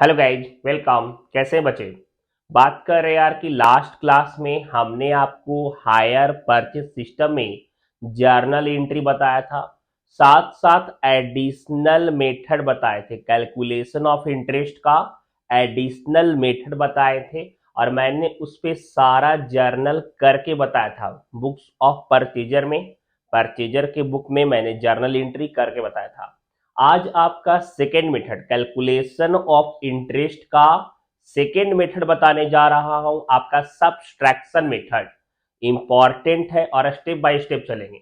Hello guys, welcome. कैसे हैं बच्चे? बात कर रहे यार कि लास्ट क्लास में हमने आपको हायर परचेज सिस्टम में जर्नल एंट्री बताया था, साथ साथ एडिशनल मेथड बताए थे, कैलकुलेशन ऑफ इंटरेस्ट का एडिशनल मेथड बताए थे। और मैंने उस पे सारा जर्नल करके बताया था बुक्स ऑफ परचेजर में। परचेजर के बुक में मैंने जर्नल एंट्री करके बताया था। आज आपका second method calculation of interest का सेकेंड मेथड बताने जा रहा हूं, आपका सब्सट्रैक्शन मेथड। इंपॉर्टेंट है और स्टेप बाय स्टेप चलेंगे,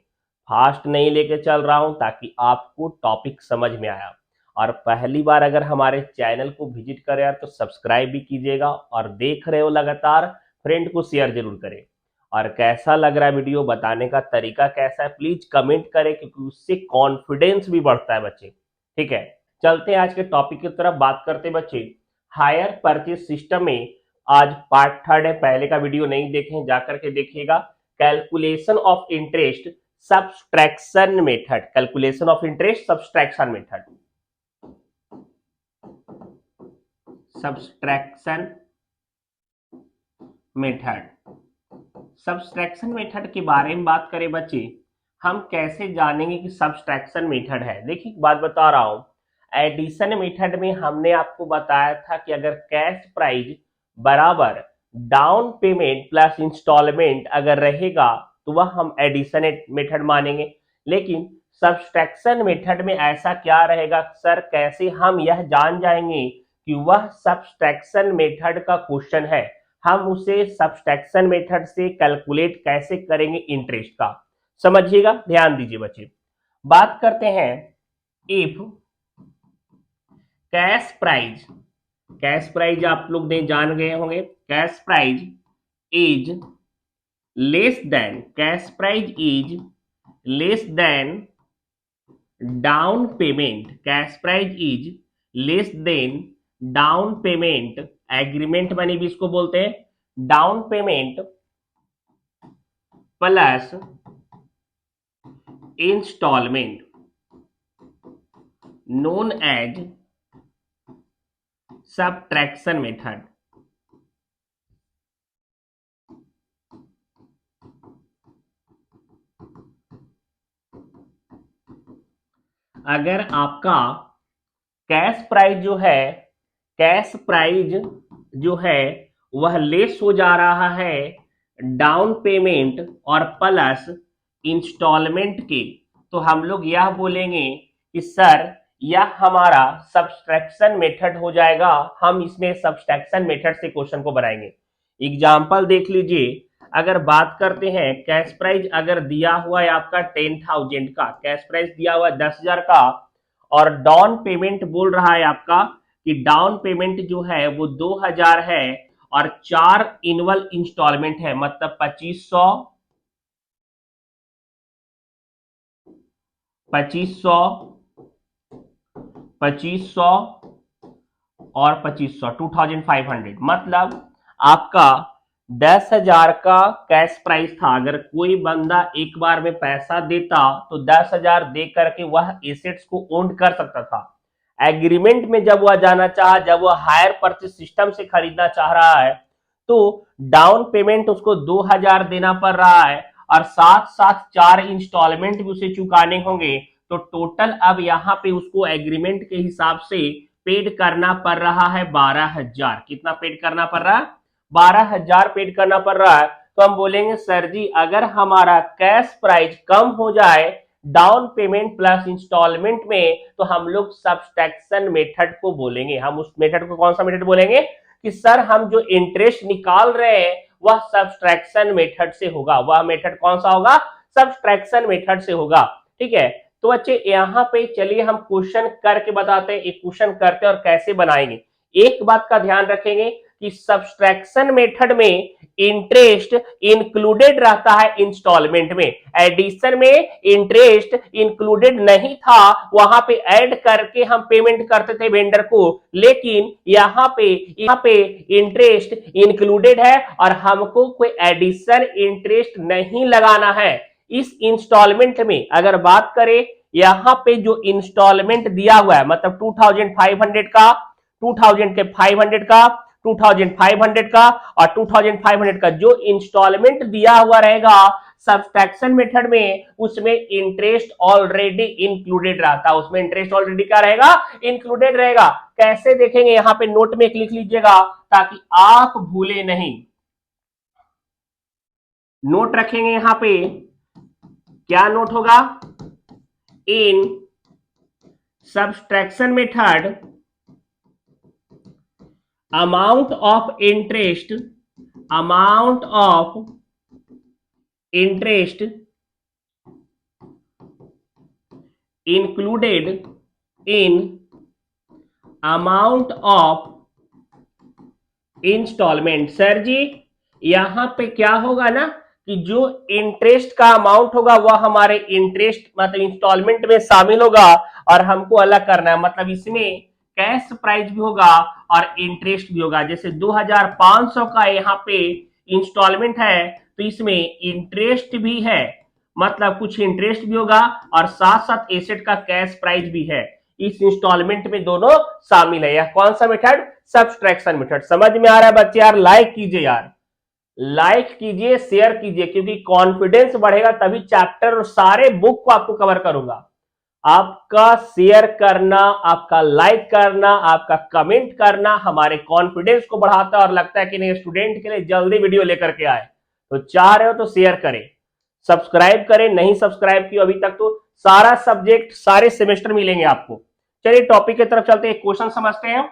फास्ट नहीं लेके चल रहा हूं ताकि आपको टॉपिक समझ में आया। और पहली बार अगर हमारे चैनल को विजिट करें यार तो सब्सक्राइब भी कीजिएगा, और देख रहे हो लगातार फ्रेंड को शेयर जरूर करें। और कैसा लग रहा है वीडियो, बताने का तरीका कैसा है, प्लीज कमेंट करें, क्योंकि उससे कॉन्फिडेंस भी बढ़ता है बच्चे। ठीक है, चलते हैं आज के टॉपिक की तरफ। बात करते हैं बच्चे हायर परचेज सिस्टम में। आज पार्ट थर्ड है, पहले का वीडियो नहीं देखें जाकर के देखिएगा। Calculation of interest subtraction method, calculation of interest subtraction method, subtraction method. Subtraction method के बारे में बात करें बच्चे, हम कैसे जानेंगे कि सब्सट्रैक्शन मेथड है। देखिए एक बात बता रहा हूं, एडिशन मेथड में हमने आपको बताया था कि अगर कैश प्राइस बराबर डाउन पेमेंट प्लस इंस्टॉलमेंट अगर रहेगा तो वह हम एडिशन मेथड मानेंगे। लेकिन सब्सट्रैक्शन मेथड में ऐसा क्या रहेगा सर, कैसे हम यह जान जाएंगे कि वह सब्सट्रैक्शन मेथड का क्वेश्चन है, हम उसे सब्सट्रैक्शन मेथड से कैलकुलेट कैसे करेंगे इंटरेस्ट का, समझिएगा, ध्यान दीजिए बच्चे। बात करते हैं if cash price, cash price आप लोग ने जान गए होंगे, cash price is less than, cash price is less than down payment, cash price is less than down payment, agreement money भी इसको बोलते हैं, down payment plus instalment, known as subtraction method. अगर आपका कैश प्राइस जो है, cash price जो है वह लेस हो जा रहा है डाउन पेमेंट और प्लस इंस्टॉलमेंट के, तो हम लोग यह बोलेंगे कि सर यह हमारा सब्सट्रैक्शन मेथड हो जाएगा। हम इसमें सब्सट्रैक्शन मेथड से क्वेश्चन को बनाएंगे। एग्जांपल देख लीजिए, अगर बात करते हैं कैश प्राइस अगर दिया हुआ है आपका 10,000 का, कैश प्राइस दिया हुआ है 10,000 का, और डाउन पेमेंट बोल रहा है आपका कि डाउन पेमेंट जो है वो 2,000 है और 4 इनवल इंस्टॉलमेंट है, मतलब 2500 2500 2500 और 2500 2500, मतलब आपका 10,000 का कैश प्राइस था। अगर कोई बंदा एक बार में पैसा देता तो 10,000 दे करके वह एसेट्स को ओन कर सकता था। एग्रीमेंट में जब वह जाना चाहा, जब वह हायर परचेज सिस्टम से खरीदना चाह रहा है, तो डाउन पेमेंट उसको 2,000 देना पड़ रहा है और साथ साथ 4 इंस्टॉलमेंट भी उसे चुकाने होंगे। तो टोटल अब यहाँ पे उसको एग्रीमेंट के हिसाब से पेड करना पड़ रहा है 12,000। कितना पेड करना पड़ रहा है? 12,000 पेड करना पड़ रहा है। तो हम बोलेंगे सर जी अगर हमारा कैश प्राइस कम हो जाए डाउन पेमेंट प्लस इंस्टॉलमेंट में, तो हम लोग सब्सट्रैक्शन मेथड को बोलेंगे। हम उस मेथड को कौन सा मेथड बोलेंगे कि सर हम जो इंटरेस्ट निकाल रहे हैं वह सब्सट्रैक्शन मेथड से होगा। वह मेथड कौन सा होगा? सब्सट्रैक्शन मेथड से होगा। ठीक है, तो बच्चे यहाँ पे चलिए हम क्वेश्चन करके बताते हैं, एक क्वेश्चन करते हैं और कैसे बनाएंगे। एक बात का ध्यान रखेंगे कि सब्सट्रैक्शन मेथड में इंटरेस्ट इंक्लूडेड रहता है इंस्टॉलमेंट में, एडिशन में इंटरेस्ट इंक्लूडेड नहीं था, वहां पे ऐड करके हम पेमेंट करते थे वेंडर को। लेकिन यहाँ पे इंटरेस्ट इंक्लूडेड है और हमको कोई एडिशन इंटरेस्ट नहीं लगाना है। इस इंस्टॉलमेंट में अगर बात करें, यहां पे जो इंस्टॉलमेंट दिया हुआ है मतलब 2,500 का, 2000 के 500 का, 2500 का और 2500 का जो इंस्टॉलमेंट दिया हुआ रहेगा सब्सट्रैक्शन मेथड में, उसमें इंटरेस्ट ऑलरेडी इंक्लूडेड रहता है। उसमें इंटरेस्ट ऑलरेडी क्या रहेगा, इंक्लूडेड रहेगा। कैसे देखेंगे, यहां पे नोट में एक लिख लीजिएगा ताकि आप भूले नहीं। नोट रखेंगे यहां पे, क्या नोट होगा, in subtraction method amount of interest included in amount of installment। Sir ji यहां पे क्या होगा ना कि जो इंटरेस्ट का अमाउंट होगा वह हमारे इंटरेस्ट मतलब इंस्टॉलमेंट में शामिल होगा और हमको अलग करना है। मतलब इसमें कैश प्राइस भी होगा और इंटरेस्ट भी होगा। जैसे 2500 का यहाँ पे इंस्टॉलमेंट है तो इसमें इंटरेस्ट भी है, मतलब कुछ इंटरेस्ट भी होगा और साथ साथ एसेट का कैश प्राइस भी है। इस इंस्टॉलमेंट में दोनों शामिल है। यह कौन सा मेथड, सब्सट्रैक्शन मेथड। समझ में आ रहा है बच्चे? यार लाइक कीजिए, यार लाइक कीजिए, शेयर कीजिए, क्योंकि कॉन्फिडेंस बढ़ेगा तभी चैप्टर और सारे बुक को आपको कवर करूंगा। आपका शेयर करना, आपका लाइक करना, आपका कमेंट करना हमारे कॉन्फिडेंस को बढ़ाता है और लगता है कि नहीं स्टूडेंट के लिए जल्दी वीडियो लेकर के आए। तो चाह रहे हो तो शेयर करें, सब्सक्राइब करें, नहीं सब्सक्राइब किया अभी तक तो सारा सब्जेक्ट सारे सेमेस्टर मिलेंगे आपको। चलिए टॉपिक की तरफ चलते हैं, क्वेश्चन समझते हैं।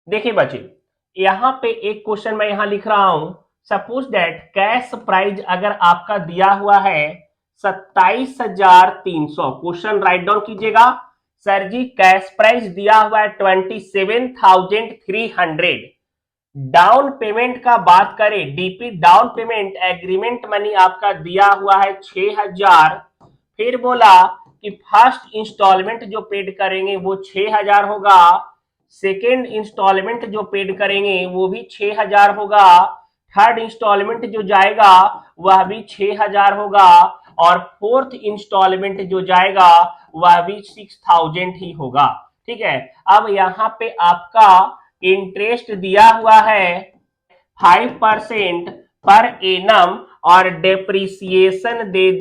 देखिए बच्चे, यहां पे एक क्वेश्चन मैं यहां लिख रहा हूं, सपोज दैट कैश प्राइस अगर आपका दिया हुआ है 27,300। क्वेश्चन राइट डाउन कीजिएगा। सर जी कैश प्राइस दिया हुआ है 27,300। डाउन पेमेंट का बात करें, DP down payment agreement money आपका दिया हुआ है 6,000। फिर बोला कि फर्स्ट इंस्टॉलमेंट जो पेड करेंगे वो 6,000 होगा, सेकेंड इंस्टॉलमेंट जो पेड करेंगे वो भी 6,000 होगा, थर्ड इंस्टॉलमेंट जो जाएगा वह भी 6,000 होगा और फोर्थ इंस्टॉलमेंट जो जाएगा वह भी 6,000 ही होगा। ठीक है, अब यहां पे आपका इंटरेस्ट दिया हुआ है 5% पर एनम और डेप्रिसिएशन दे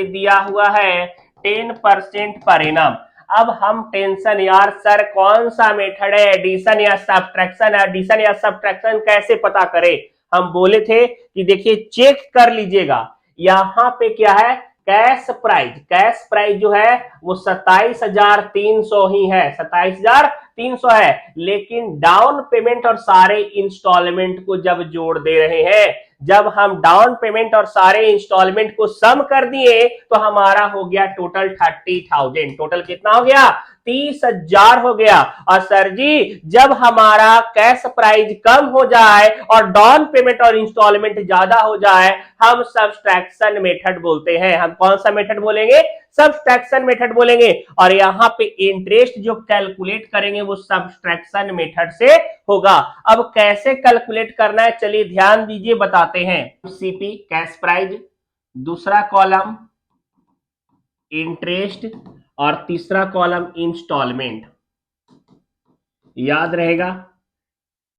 दिया हुआ है 10% पर एनम। अब हम टेंशन, यार सर कौन सा मेथड है, एडिशन या सब्ट्रैक्शन? एडिशन या सब्ट्रैक्शन कैसे पता करें? हम बोले थे कि देखिए चेक कर लीजिएगा, यहां पे क्या है, कैश प्राइस जो है वो 27,300 ही है, 27,300 है। लेकिन डाउन पेमेंट और सारे इंस्टॉलमेंट को जब जोड़ दे रहे हैं, जब हम डाउन पेमेंट और सारे इंस्टॉलमेंट को सम कर दिए तो हमारा हो गया टोटल 30,000। टोटल कितना हो गया, 30,000 हो गया। और सर जी जब हमारा कैश प्राइस कम हो जाए और डाउन पेमेंट और इंस्टॉलमेंट ज्यादा हो जाए, हम सब्सट्रैक्शन मेथड बोलते हैं। हम कौन सा मेथड बोलेंगे, सब्सट्रैक्शन मेथड बोलेंगे। और यहां पे इंटरेस्ट जो कैलकुलेट करेंगे वो सब्सट्रैक्शन मेथड से होगा। अब कैसे कैलकुलेट करना है चलिए ध्यान दीजिए, बताते हैं। सीपी कैश प्राइस, दूसरा कॉलम इंटरेस्ट और तीसरा कॉलम इंस्टॉलमेंट। याद रहेगा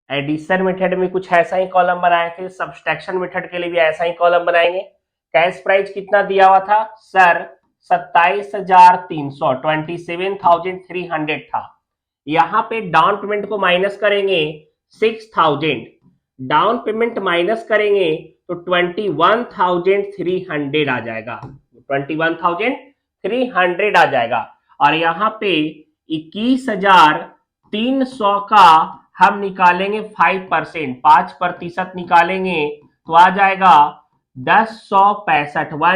एडिशन मेथड में कुछ ऐसा ही कॉलम बनाए थे, सब्सट्रैक्शन मेथड के लिए भी ऐसा ही कॉलम बनाएंगे। कैश प्राइस कितना दिया हुआ था सर, 27,300, 27,300 था। यहां पे डाउन पेमेंट को माइनस करेंगे 6,000, डाउन पेमेंट माइनस करेंगे तो 21,300 आ जाएगा, 21,300 आ जाएगा। और यहाँ पे 21,300 का हम निकालेंगे 5%, 5% निकालेंगे तो आ जाएगा 10,165।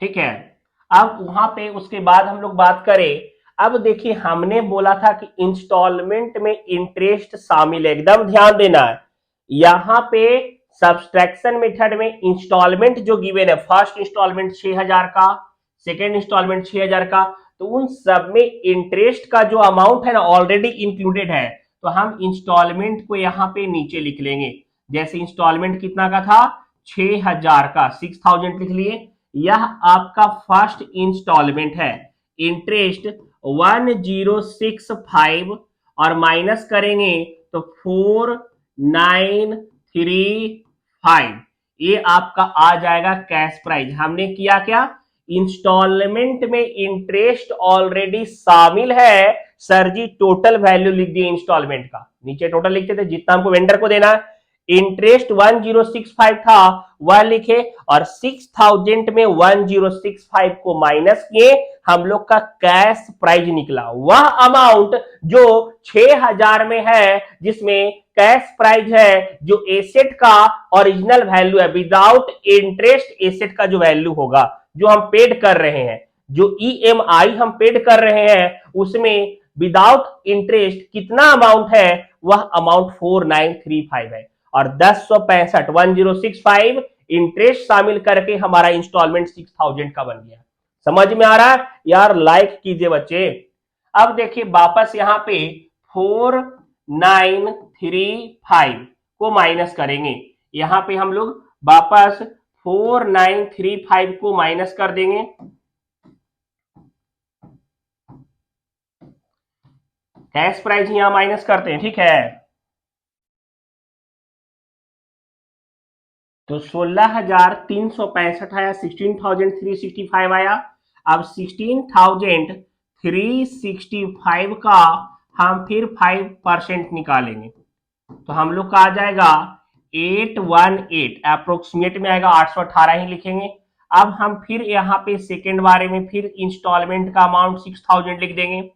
ठीक है, अब वहां पे उसके बाद हम लोग बात करें। अब देखिए हमने बोला था कि इंस्टॉलमेंट में इंटरेस्ट शामिल है, एकदम ध्यान देना है। यहां पे सब्सट्रैक्शन मेथड में इंस्टॉलमेंट जो गिवन है, फर्स्ट इंस्टॉलमेंट 6,000 का, सेकेंड इंस्टॉलमेंट 6,000 का, तो उन सब में इंटरेस्ट का जो अमाउंट है ना ऑलरेडी इंक्लूडेड है। तो हम इंस्टॉलमेंट को यहां पे नीचे लिख लेंगे। जैसे इंस्टॉलमेंट कितना का था, 6,000 का, 6,000 लिख लिए। यह आपका फर्स्ट इंस्टॉलमेंट है। इंटरेस्ट 1065 और माइनस करेंगे तो 4935, ये आपका आ जाएगा कैश प्राइस। हमने किया क्या, इंस्टॉलमेंट में इंटरेस्ट ऑलरेडी शामिल है सर जी, टोटल वैल्यू लिख दिए इंस्टॉलमेंट का, नीचे टोटल लिखते थे जितना हमको वेंडर को देना है, इंटरेस्ट 1065 था वह लिखे और 6000 में 1065 को माइनस किए, हम लोग का कैश प्राइस निकला वह अमाउंट जो 6000 में है, जिसमें कैश प्राइस है जो एसेट का ओरिजिनल वैल्यू है विदाउट इंटरेस्ट, एसेट का जो वैल्यू होगा जो हम पेड कर रहे हैं, जो ईएमआई हम पेड कर रहे हैं उसमें विदाउट इंटरेस्ट कितना अमाउंट है, वह अमाउंट 4935 है और 1065 इंटरेस्ट शामिल करके हमारा इंस्टॉलमेंट 6000 का बन गया। समझ में आ रहा है यार, लाइक कीजिए बच्चे। अब देखिए वापस यहां पे 4935 को माइनस करेंगे, यहां पे हम लोग वापस 4935 को माइनस कर देंगे, कैश प्राइस यहां माइनस करते हैं, ठीक है। तो 16,365 आया, 16,365 आया। अब 16,365 का हम फिर 5% निकालेंगे तो हम लोग का आ जाएगा 818, अप्रोक्सीमेट में आएगा 818 ही लिखेंगे। अब हम फिर यहाँ पे सेकेंड बारे में फिर इंस्टॉलमेंट का अमाउंट 6000 लिख देंगे,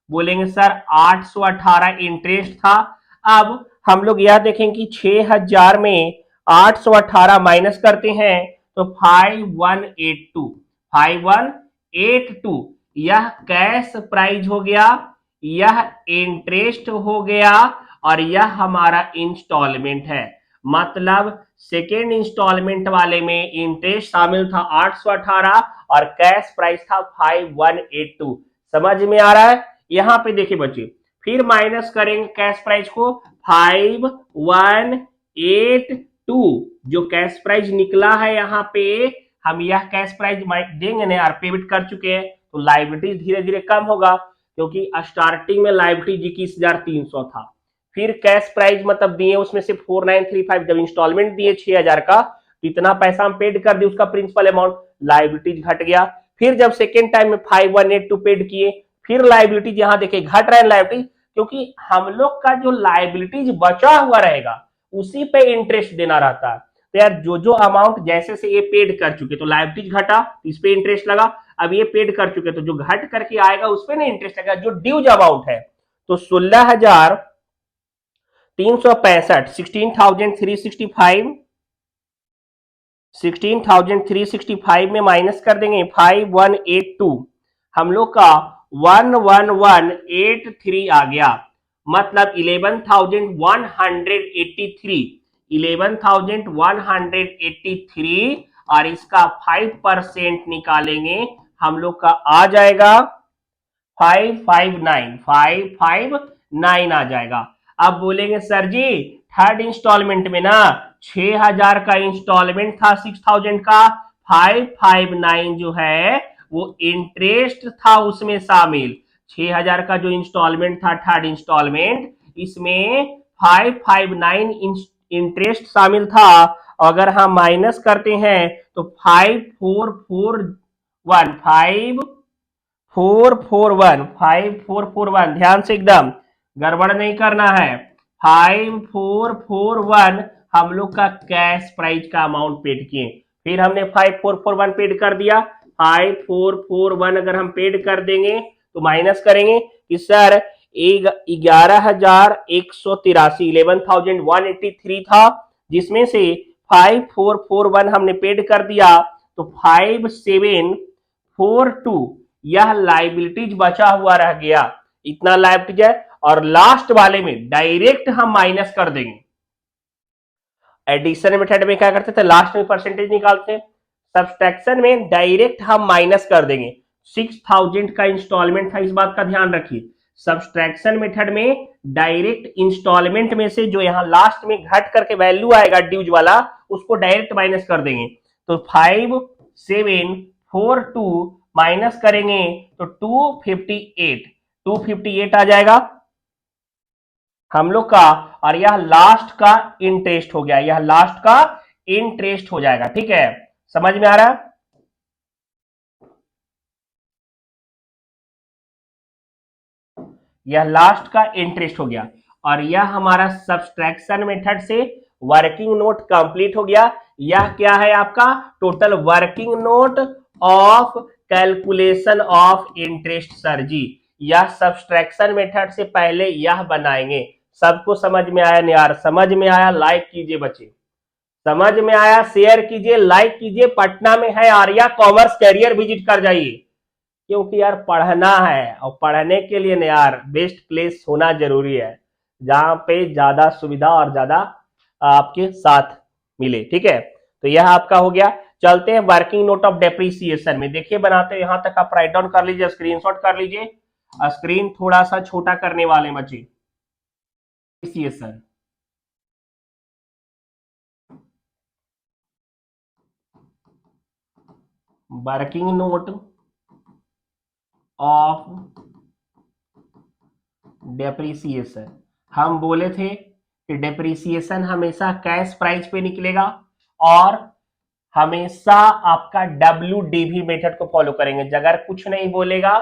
बोलेंगे सर 818 इंटरेस्ट था। अब हम लोग यह देखेंगे कि 6000 में 818 माइनस करते हैं तो 5182 यह कैश प्राइस हो गया, यह इंटरेस्ट हो गया और यह हमारा इंस्टॉलमेंट है। मतलब सेकेंड इंस्टॉलमेंट वाले में इंटरेस्ट शामिल था 818 और कैश प्राइस था 5182। समझ में आ रहा है। यहां पे देखिए बच्चे फिर माइनस करेंगे कैश प्राइस को 5182, जो कैश प्राइस निकला है यहाँ पे हम यह कैश प्राइस देंगे ना यार, पेमेंट कर चुके हैं तो लायबिलिटीज धीरे धीरे कम होगा क्योंकि स्टार्टिंग में लायबिलिटी 21,300 था, फिर कैश प्राइस मतलब दिए उसमें से 4935, जब इंस्टॉलमेंट दिए 6000 का तो इतना पैसा हम पेड कर दिए, उसका प्रिंसिपल अमाउंट, लायबिलिटीज घट गया। फिर जब सेकेंड टाइम में 5182 पेड किए, फिर लायबिलिटीज यहां देखिए घट रहा है लायबिलिटीज, क्योंकि हम लोग का जो लायबिलिटीज बचा हुआ रहेगा उसी पे इंटरेस्ट देना रहता है। तो यार जो जो अमाउंट जैसे से ये पेड कर चुके तो लायबिलिटीज घटा, इस पे इंटरेस्ट लगा, अब ये पेड कर चुके तो जो घट करके आएगा उस पे ना इंटरेस्ट लगेगा, जो ड्यूज अमाउंट है। तो 16,365 16,365 में माइनस कर देंगे 5182, हम लोग का 11183 आ गया, मतलब 11,183 और इसका 5% निकालेंगे हम लोग का आ जाएगा 559 आ जाएगा। अब बोलेंगे सर जी थर्ड इंस्टॉलमेंट में ना 6000 का इंस्टॉलमेंट था 6000 का, 559 जो है वो इंटरेस्ट था उसमें शामिल, 6000 का जो इंस्टॉलमेंट था थर्ड इंस्टॉलमेंट, इसमें 559 इंटरेस्ट शामिल था। अगर हम माइनस करते हैं तो 5441 ध्यान से एकदम गड़बड़ नहीं करना है, 5441 हम लोग का कैश प्राइस का अमाउंट पेड किए, फिर हमने 5441 पेड कर दिया, 5441 अगर हम पेड कर देंगे तो माइनस करेंगे कि सर 11,183 11,183 था, जिसमें से 5441 हमने पेड कर दिया तो 5742 यह लायबिलिटीज बचा हुआ रह गया, इतना लायबिलिटीज है। और लास्ट वाले में डायरेक्ट हम माइनस कर देंगे, एडिशन मेथड में क्या करते थे लास्ट में परसेंटेज निकालते, सब्सट्रैक्शन में डायरेक्ट हम माइनस कर देंगे। 6000 का इंस्टॉलमेंट था, इस बात का ध्यान रखिए, सब्सट्रैक्शन मेथड में डायरेक्ट इंस्टॉलमेंट में से जो यहां लास्ट में घट करके वैल्यू आएगा ड्यूज वाला उसको डायरेक्ट माइनस कर देंगे। तो 5742 माइनस करेंगे तो 258 आ जाएगा हम लोग का। और यह लास्ट का इंटरेस्ट हो गया, यह लास्ट का इंटरेस्ट हो जाएगा। ठीक है, समझ में आ रहा है? यह लास्ट का इंटरेस्ट हो गया। और यह हमारा सब्सट्रैक्शन मेथड से वर्किंग नोट कंप्लीट हो गया। यह क्या है आपका? Total working note of calculation of interest sir ji. यह सब्सट्रैक्शन मेथड से पहले यह बनाएंगे। सबको समझ में आया? नहीं यार, समझ में आया लाइक कीजिए बच्चे, समझ में आया शेयर कीजिए, लाइक कीजिए। पटना में है आर्या कॉमर्स कैरियर, विजिट कर जाइए, क्योंकि यार पढ़ना है और पढ़ने के लिए ना यार बेस्ट प्लेस होना जरूरी है, जहां पे ज्यादा सुविधा और ज्यादा आपके साथ मिले। ठीक है, तो यह आपका हो गया। चलते हैं वर्किंग नोट ऑफ डेप्रीसिएशन में, देखिए बनाते हैं। यहां तक आप राइट डाउन कर लीजिए, स्क्रीनशॉट कर लीजिए। स्क्रीन थोड़ा सा छोटा करने वाले बच्चे। Depreciation, working note of depreciation. हम बोले थे कि डेप्रीसिएशन हमेशा कैश प्राइस पे निकलेगा और हमेशा आपका WDV मेथड को फॉलो करेंगे। अगर कुछ नहीं बोलेगा,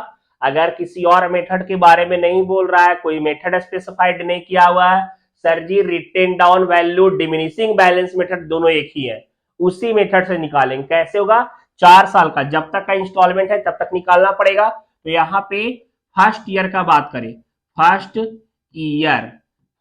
अगर किसी और मेथड के बारे में नहीं बोल रहा है, कोई मेथड स्पेसिफाइड नहीं किया हुआ है, sir ji written down value, diminishing balance method दोनों एक ही है, उसी मेथड से निकालेंगे। कैसे होगा? 4 साल का जब तक का इंस्टॉलमेंट है तब तक निकालना पड़ेगा। तो यहाँ पे फर्स्ट ईयर का बात करें, फर्स्ट ईयर,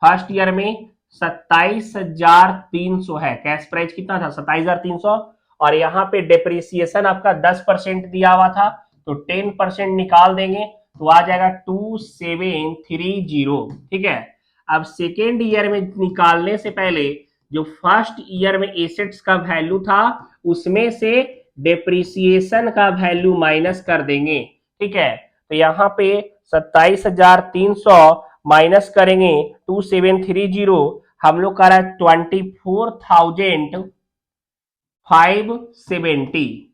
फर्स्ट ईयर में 27,300 है, कैश प्राइस कितना था? 27,300। और यहाँ पे डेप्रिसिएशन आपका 10% दिया हुआ था, तो 10% निकाल देंगे तो आ जाएगा 2730। ठीक है, अब सेकेंड ईयर में निकालने से पहले जो फर्स्ट ईयर में एसेट्स का वैल्यू था उसमें से डेप्रिसिएशन का वैल्यू माइनस कर देंगे। ठीक है, तो यहाँ पे 27,300 माइनस करेंगे 2730, हम लोग का रहा है 24,570,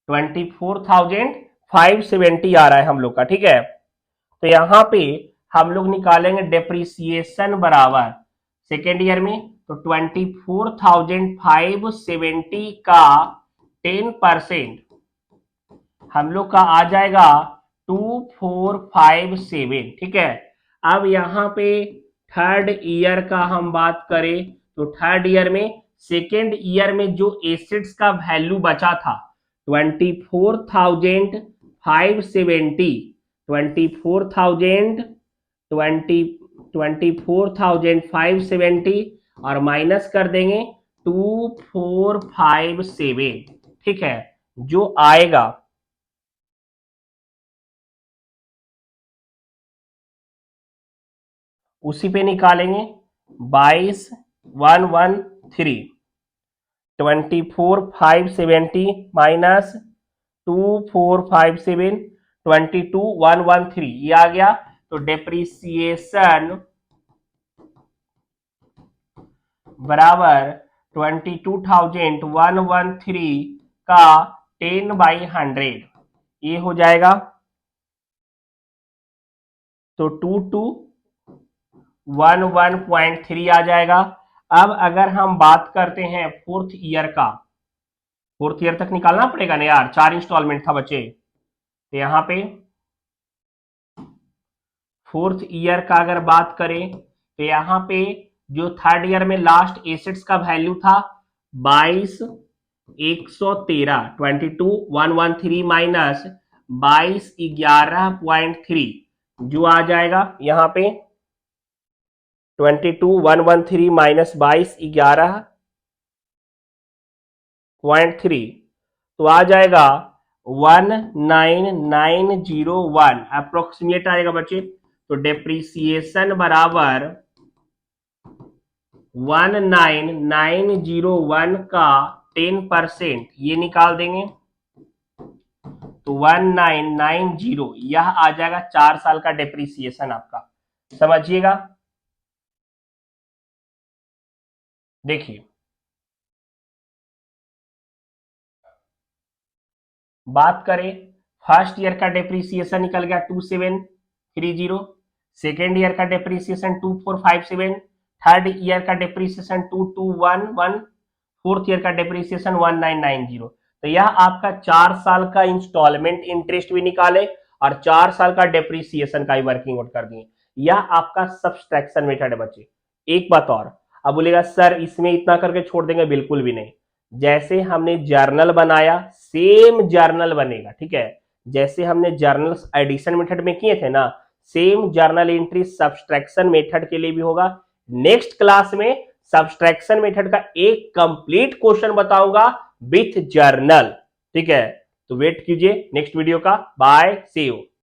24,570 आ रहा है हम लोग का। ठीक है, तो यहां पे हम लोग निकालेंगे डेप्रिसिएशन बराबर सेकेंड ईयर में, तो 24,570 का 10% हम लोग का आ जाएगा 2457। ठीक है, अब यहाँ पे थर्ड ईयर का हम बात करें तो थर्ड ईयर में, सेकेंड ईयर में जो एसेट्स का वैल्यू बचा था 24,570, 24,570 और माइनस कर देंगे 2457। ठीक है, जो आएगा उसी पे निकालेंगे। 22,113, 24,570 माइनस 2457, 22,113 ये आ गया। तो डेप्रिसिएशन बराबर 22,113 का 10/100 ये हो जाएगा, तो 2211.3 आ जाएगा। अब अगर हम बात करते हैं फोर्थ ईयर का, फोर्थ ईयर तक निकालना पड़ेगा ना यार, 4 इंस्टॉलमेंट था बच्चे, तो यहां पे फोर्थ ईयर का अगर बात करें तो यहां पे जो थर्ड ईयर में लास्ट एसेट्स का वैल्यू था 22,113, 22,113 माइनस 22,11.3 जो आ जाएगा यहाँ पे 22,113 माइनस 22,11.3, तो आ जाएगा 19,901 अप्रोक्सीमेट आएगा बच्चे। तो डेप्रिसिएशन बराबर 19,901 का 10% ये निकाल देंगे, तो 1990 यह आ जाएगा 4 साल का डेप्रिसिएशन आपका। समझिएगा, देखिए बात करें फर्स्ट ईयर का डेप्रीसिएशन निकल गया 2730, सेकेंड ईयर का डेप्रीसिएशन 2457, थर्ड ईयर का डेप्रीसिएशन 2211, फोर्थ ईयर का डेप्रीसिएशन 1990। तो यह आपका 4 साल का इंस्टॉलमेंट इंटरेस्ट भी निकाले और 4 साल का डेप्रीसिएशन का भी वर्किंग आउट कर दिए। यह आपका सब्सट्रैक्शन मेथड है बच्चे। एक बात और, अब बोलेगा सर इसमें इतना करके छोड़ देंगे, बिल्कुल भी नहीं। जैसे हमने जर्नल बनाया सेम जर्नल बनेगा, ठीक है। जैसे हमने जर्नल एडिशन मेथड में किए थे ना, same journal entry subtraction method के लिए भी होगा। नेक्स्ट क्लास में सब्सट्रैक्शन मेथड का एक कंप्लीट क्वेश्चन बताऊंगा विथ जर्नल, ठीक है। तो वेट कीजिए नेक्स्ट वीडियो का। Bye, see you.